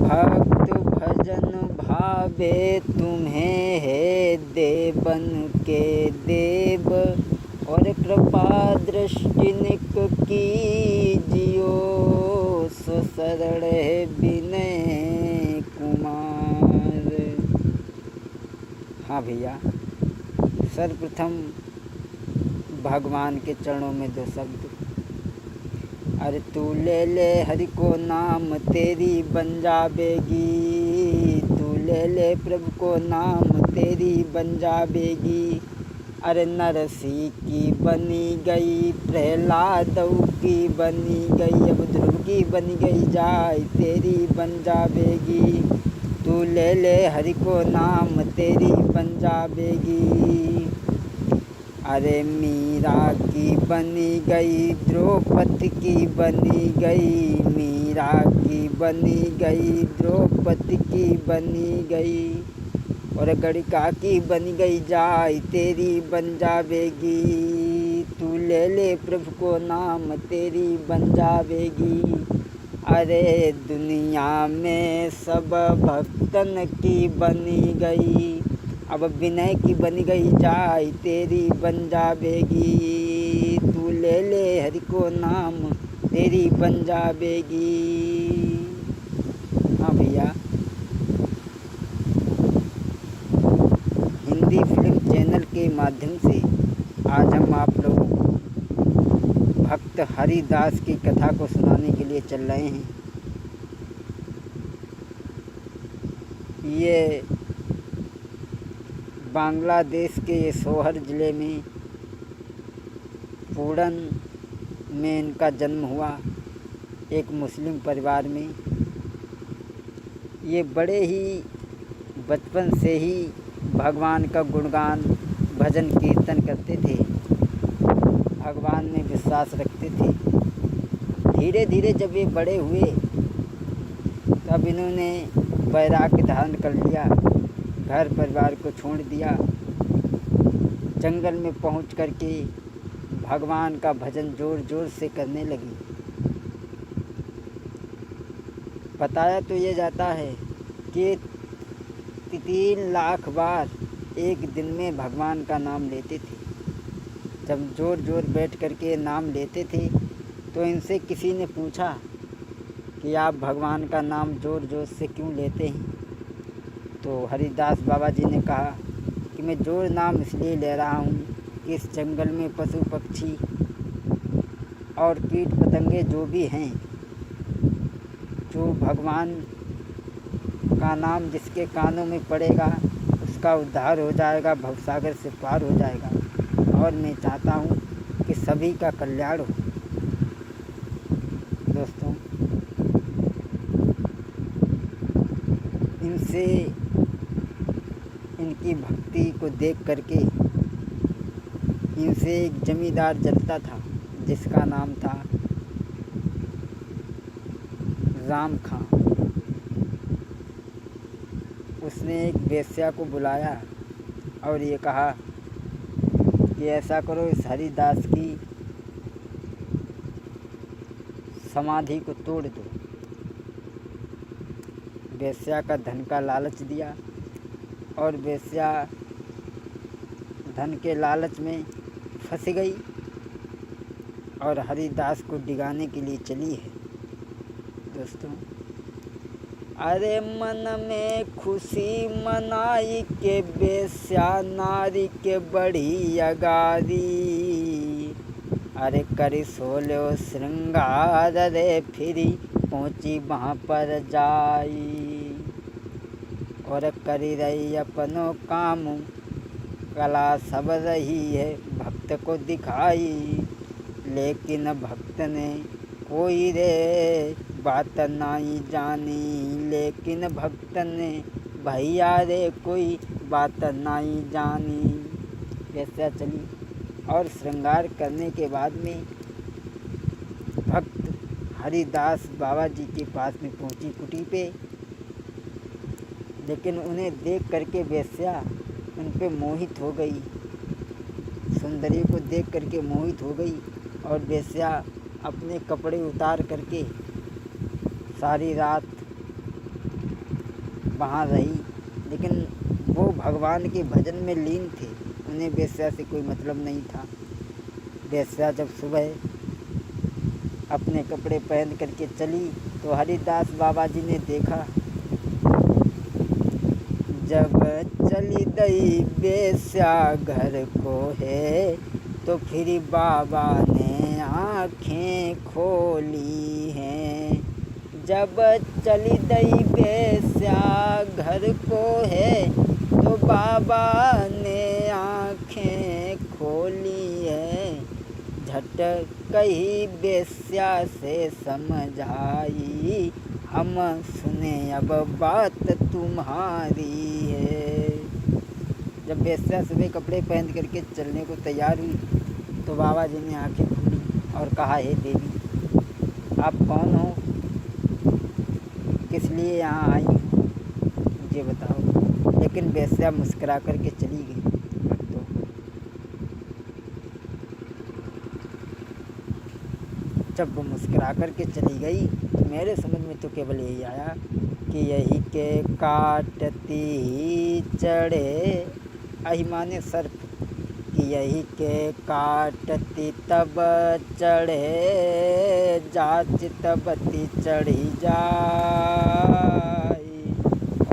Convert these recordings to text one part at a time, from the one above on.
भक्त भजन भावे तुम्हें है देवन के देव, और कृपा दृष्टि निक कीजियो, सो शरण विनय कुमार। हाँ भैया, सर्वप्रथम भगवान के चरणों में दो शब्द। अरे तू ले ले हरि को नाम तेरी बन जावेगी, तू ले ले प्रभु को नाम तेरी बन जावेगी। अरे नरसी की बनी गई, प्रहलाद की बनी गई, अब ध्रुव की बनी गई जाय तेरी बन जावेगी। तू ले ले हरि को नाम तेरी बन जावेगी। अरे मीरा की बनी गई, द्रौपदी की बनी गई, मीरा की बनी गई, द्रौपदी की बनी गई, और गणिका की बन गई जाय तेरी बन जावेगी। तू ले ले प्रभु को नाम तेरी बन जावेगी। अरे दुनिया में सब भक्तन की बनी गई, अब विनय की बन गई जाय तेरी बन जावेगी। तू ले ले हरि को नाम तेरी बन जावेगी। हाँ भैया, हिंदी फिल्म चैनल के माध्यम से आज हम आप लोगों को भक्त हरिदास की कथा को सुनाने के लिए चल रहे हैं। ये बांग्लादेश के सोहर ज़िले में पूरन में इनका जन्म हुआ, एक मुस्लिम परिवार में। ये बड़े ही बचपन से ही भगवान का गुणगान भजन कीर्तन करते थे, भगवान में विश्वास रखते थे। धीरे धीरे जब ये बड़े हुए तब इन्होंने वैराग्य धारण कर लिया, घर परिवार को छोड़ दिया, जंगल में पहुंच करके भगवान का भजन जोर जोर से करने लगी। बताया तो ये जाता है कि 3 लाख बार एक दिन में भगवान का नाम लेते थे। जब जोर जोर बैठ करके नाम लेते थे तो इनसे किसी ने पूछा कि आप भगवान का नाम जोर जोर से क्यों लेते हैं? तो हरिदास बाबा जी ने कहा कि मैं जोर नाम इसलिए ले रहा हूँ कि इस जंगल में पशु पक्षी और कीट पतंगे जो भी हैं, जो भगवान का नाम जिसके कानों में पड़ेगा उसका उद्धार हो जाएगा, भवसागर से पार हो जाएगा। और मैं चाहता हूँ कि सभी का कल्याण हो। दोस्तों, इनसे इनकी भक्ति को देख करके इनसे एक जमींदार जलता था जिसका नाम था राम खां। उसने एक वेश्या को बुलाया और ये कहा कि ऐसा करो, इस हरिदास की समाधि को तोड़ दो। वेश्या का धन का लालच दिया और वेश्या धन के लालच में फंस गई और हरिदास को डिगाने के लिए चली है। दोस्तों, अरे मन में खुशी मनाई के वेश्या नारी के बढ़ी अगारी, अरे करी सोलो श्रृंगार रे फिरी पहुँची वहाँ पर जाई, और करी रही अपनों काम कला सब रही है भक्त को दिखाई। लेकिन भक्त ने कोई रे बात नहीं जानी, लेकिन भक्त ने भैया रे कोई बात नहीं जानी। वैसा चली और श्रृंगार करने के बाद में भक्त हरिदास बाबा जी के पास में पहुंची कुटी पे। लेकिन उन्हें देख करके वेश्या उन पे मोहित हो गई, सुंदरी को देख करके मोहित हो गई और वेश्या अपने कपड़े उतार करके सारी रात वहाँ रही, लेकिन वो भगवान के भजन में लीन थे, उन्हें वेश्या से कोई मतलब नहीं था। वेश्या जब सुबह अपने कपड़े पहन करके चली तो हरिदास बाबा जी ने देखा। जब चली गई वेश्या घर को है, तो फिर बाबा ने आँखें खोली हैं। जब चली गई वेश्या घर को है, तो बाबा ने आँखें खोली है। झट कही वेश्या से समझाई, हम सुने अब बात तुम्हारी है। जब वेश्या सुबह कपड़े पहन करके चलने को तैयार हुई तो बाबा जी ने आंखें खोली और कहा, हे देवी, आप कौन हो, किस लिए यहाँ आई हो, मुझे बताओ। लेकिन वेश्या मुस्कुरा करके चली गई। तो जब वो मुस्कुरा करके चली गई तो मेरे समझ में तो केवल यही आया कि यही के काटती ही चढ़े, अहिमाने सर्प, कि यही के काटती तब चढ़े, जाच तबती चढ़ी जाई।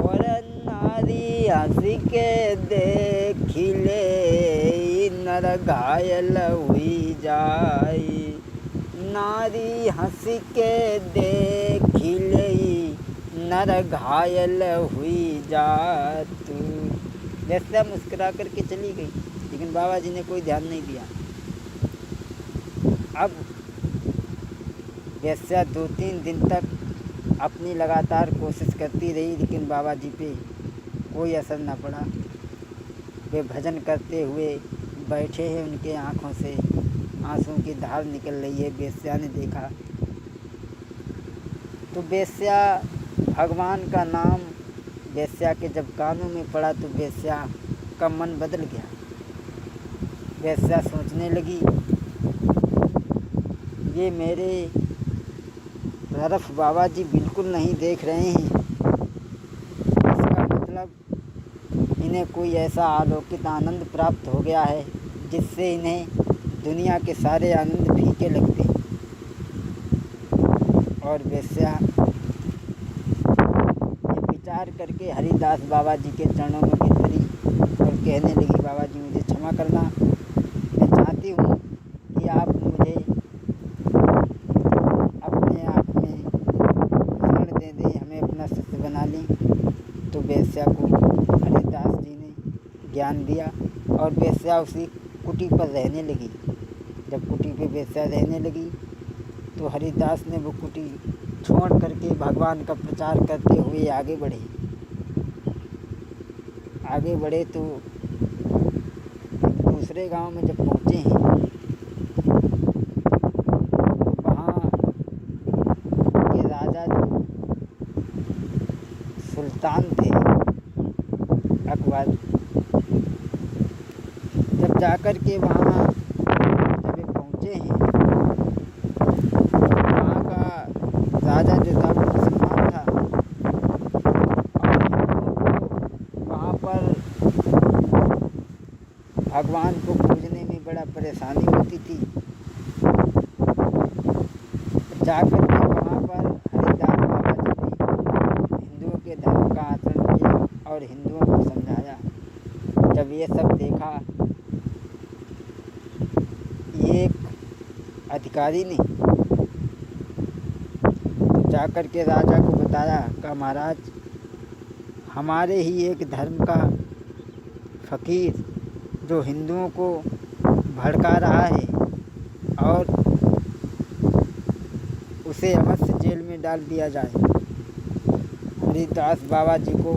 और नारी हंसी के देखिले, नर घायल हुई जाई। नारी हंसी के देखिले, नर घायल हुई जात। वेश्या मुस्कुरा करके चली गई, लेकिन बाबा जी ने कोई ध्यान नहीं दिया। अब वेश्या 2-3 दिन तक अपनी लगातार कोशिश करती रही, लेकिन बाबा जी पे कोई असर न पड़ा। वे भजन करते हुए बैठे हैं, उनके आँखों से आंसू की धार निकल रही है। वेश्या ने देखा तो वेश्या, भगवान का नाम वेश्या के जब कानों में पड़ा तो वेश्या का मन बदल गया। वेश्या सोचने लगी, ये मेरे तरफ बाबा जी बिल्कुल नहीं देख रहे हैं, इसका मतलब इन्हें कोई ऐसा अलौकिक आनंद प्राप्त हो गया है जिससे इन्हें दुनिया के सारे आनंद फीके लगते हैं। और वेश्या ये विचार करके हरिदास बाबा जी के चरणों में गिर पड़ी और कहने लगी, बाबा जी मुझे क्षमा करना, मैं चाहती हूँ कि आप मुझे अपने आप में शरण दे दें, हमें अपना शिष्य बना लें। तो वेश्या को हरिदास जी ने ज्ञान दिया और वेश्या उसी कुटी पर रहने लगी। जब कुटी पे वेश्या रहने लगी तो हरिदास ने वो कुटी छोड़ करके भगवान का प्रचार करते हुए आगे बढ़े तो दूसरे गांव में जब पहुँचे हैं, वहाँ के राजा जो सुल्तान थे अकबर, जब जाकर के वहाँ जब ये पहुँचे हैं, वहाँ का राजा जो था वो मुसलमान था और हिंदुओं को वहाँ पर भगवान को पूजने में बड़ा परेशानी होती थी। जाकर के वहाँ पर हरिदास बाबा जी ने हिंदुओं के धर्म का आचरण किया और हिंदुओं को समझाया। जब ये सब देखा, एक अधिकारी ने जाकर के राजा को बताया कि महाराज, हमारे ही एक धर्म का फ़कीर जो हिंदुओं को भड़का रहा है और उसे अवश्य जेल में डाल दिया जाए। हरिदास बाबा जी को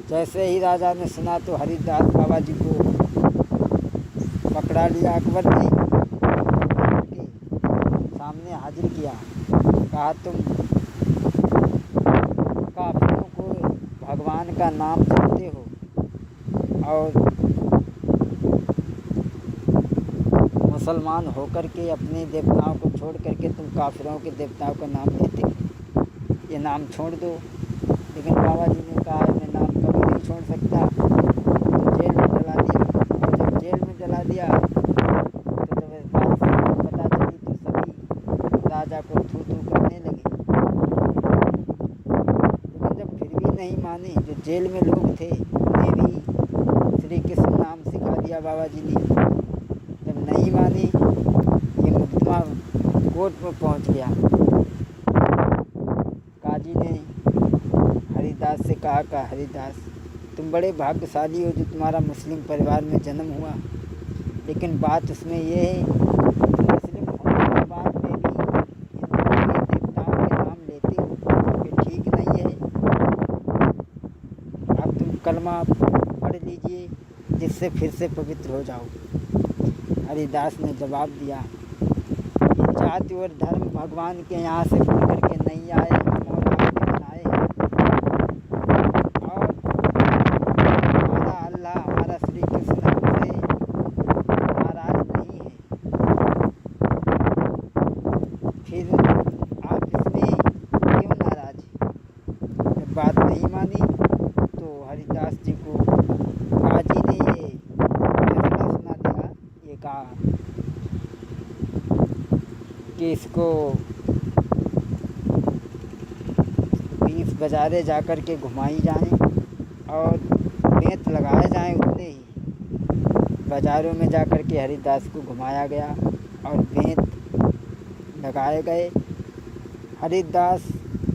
जैसे ही राजा ने सुना तो हरिदास बाबा जी को पकड़ा लिया अकबर ने, के सामने हाजिर किया। कहा, तुम काफिरों को भगवान का नाम देते हो और मुसलमान होकर के अपने देवताओं को छोड़ करके तुम काफिरों के देवताओं का नाम लेते हो, ये नाम छोड़ दो। लेकिन लेकिन बाबा जी ने कहा है मैं नाम कभी नहीं छोड़ सकता, तो जेल में जला दिया। और जब जेल में जला दिया तो जब इस बात पता चली तो सभी राजा को थू थू करने लगे। लेकिन जब फिर भी नहीं माने, जो जेल में लोग थे उन्हें भी श्री कृष्ण नाम सिखा दिया बाबा जी ने। जब नहीं माने, ये मुकदमा कोर्ट में पहुंच गया। काजी ने हरिदास से कहा कि हरिदास, तुम बड़े भाग्यशाली हो जो तुम्हारा मुस्लिम परिवार में जन्म हुआ, लेकिन बात उसमें ये है मुस्लिम होने के बाद में भी हिंदुओं के देवताओं के नाम लेते हो, ये ठीक नहीं है। अब तुम कलमा पढ़ लीजिए जिससे फिर से पवित्र हो जाओ। हरिदास ने जवाब दिया, ये जाति और धर्म भगवान के यहाँ से बढ़ करके नहीं आए, मौला ने बनाए हैं। और हमारा अल्लाह, हमारा श्री कृष्ण हमसे नाराज नहीं है, फिर आप इसमें क्यों नाराज हैं? जब बात नहीं मानी तो हरिदास जी को काजी ने ये फैसला सुना दिया। ये कहा कि इसको 20 बाजारे जा कर के घुमाई जाएं और बेंत लगाए जाएं। उतने ही बाज़ारों में जा कर के हरिदास को घुमाया गया और बेंत लगाए गए। हरिदास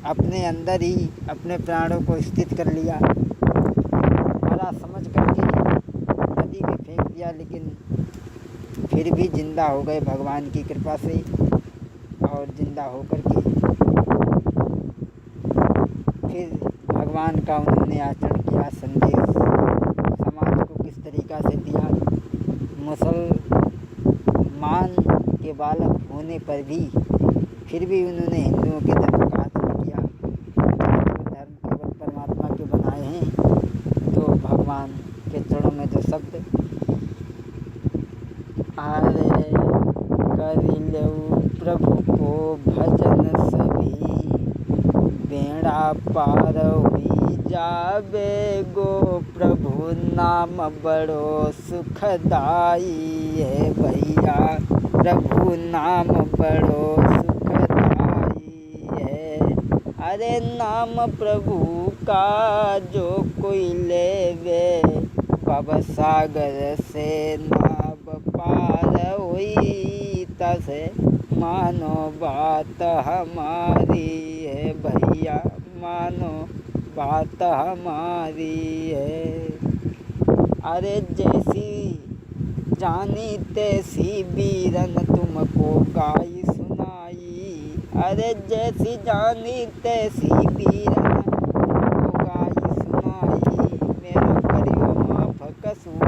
अपने अंदर ही अपने प्राणों को स्थित कर लिया, मरा समझ करके नदी में फेंक दिया, लेकिन फिर भी जिंदा हो गए भगवान की कृपा से। और जिंदा होकर के फिर भगवान का उन्होंने आचरण किया, संदेश समाज को किस तरीक़ा से दिया। मुसलमान के बालक होने पर भी फिर भी उन्होंने हिंदुओं के धर्म का आचरण किया। जो धर्म केवल परमात्मा के बनाए हैं, तो भगवान के चरणों में जो शब्द आरे कर लऊ प्रभु को भजन सभी, बेड़ा पार हुई जावे गो, प्रभु नाम बड़ो सुखदाई है भैया, प्रभु नाम बड़ो सुखदाई है। अरे नाम प्रभु का जो कोई लेवे, भव सागर से नाव पार हुई, तसे मानो बात हमारी है भैया, मानो बात हमारी है। अरे जैसी जानी तैसी बीरन तुमको गाई सुनाई, अरे जैसी जानी तैसी बीरन तुमको गाई सुनाई, मेरा करियो माफ कसूर